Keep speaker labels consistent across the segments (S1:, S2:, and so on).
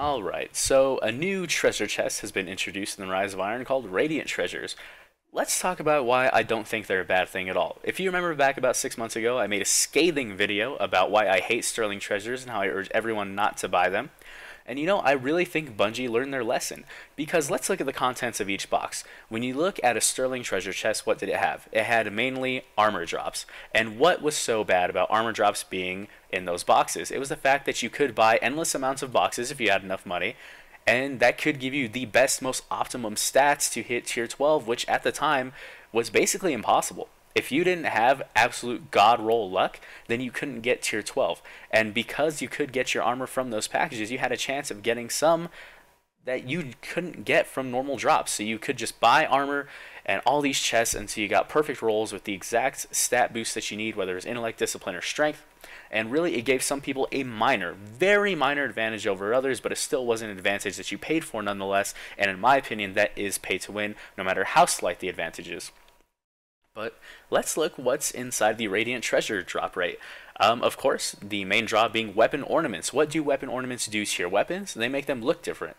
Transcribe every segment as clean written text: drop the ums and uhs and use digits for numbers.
S1: Alright, so a new treasure chest has been introduced in the Rise of Iron called Radiant Treasures. Let's talk about why I don't think they're a bad thing at all. If you remember back about 6 months ago, I made a scathing video about why I hate Sterling Treasures and how I urge everyone not to buy them. And I really think Bungie learned their lesson. Because let's look at the contents of each box. When you look at a Sterling treasure chest, what did it have? It had mainly armor drops. And what was so bad about armor drops being in those boxes? It was the fact that you could buy endless amounts of boxes if you had enough money. And that could give you the best, most optimum stats to hit tier 12, which at the time was basically impossible. If you didn't have absolute god roll luck, then you couldn't get tier 12. And because you could get your armor from those packages, you had a chance of getting some that you couldn't get from normal drops. So you could just buy armor and all these chests until you got perfect rolls with the exact stat boost that you need, whether it's intellect, discipline, or strength. And really, it gave some people a minor, very minor advantage over others, but it still was an advantage that you paid for nonetheless. And in my opinion, that is pay to win, no matter how slight the advantage is. But let's look what's inside the Radiant Treasure drop rate. Of course, the main draw being weapon ornaments. What do weapon ornaments do to your weapons? They make them look different.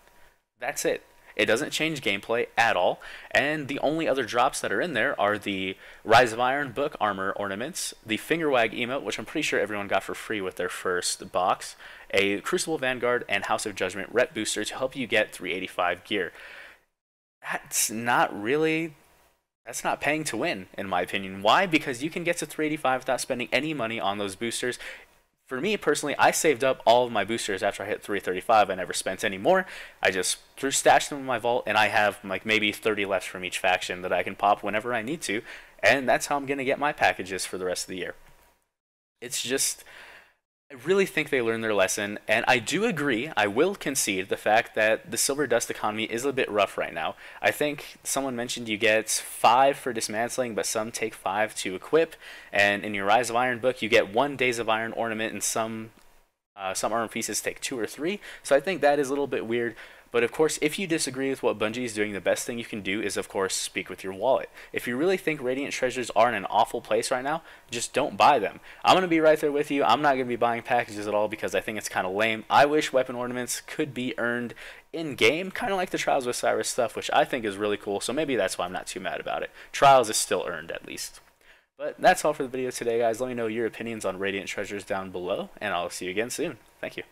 S1: That's it. It doesn't change gameplay at all, and the only other drops that are in there are the Rise of Iron book armor ornaments, the Fingerwag emote, which I'm pretty sure everyone got for free with their first box, a Crucible Vanguard, and House of Judgment rep booster to help you get 385 gear. That's not paying to win, in my opinion. Why? Because you can get to 385 without spending any money on those boosters. For me personally, I saved up all of my boosters after I hit 335. I never spent any more. I just stashed them in my vault, and I have like maybe 30 left from each faction that I can pop whenever I need to, and that's how I'm going to get my packages for the rest of the year. It's just, I really think they learned their lesson, and I do agree, I will concede the fact that the Silver Dust economy is a bit rough right now. I think someone mentioned you get 5 for dismantling, but some take 5 to equip, and in your Rise of Iron book you get 1 Days of Iron ornament, and some armor pieces take 2 or 3, so I think that is a little bit weird. But of course, if you disagree with what Bungie is doing, the best thing you can do is, of course, speak with your wallet. If you really think Radiant Treasures are in an awful place right now, just don't buy them. I'm going to be right there with you. I'm not going to be buying packages at all because I think it's kind of lame. I wish weapon ornaments could be earned in-game, kind of like the Trials of Osiris stuff, which I think is really cool, so maybe that's why I'm not too mad about it. Trials is still earned, at least. But that's all for the video today, guys. Let me know your opinions on Radiant Treasures down below, and I'll see you again soon. Thank you.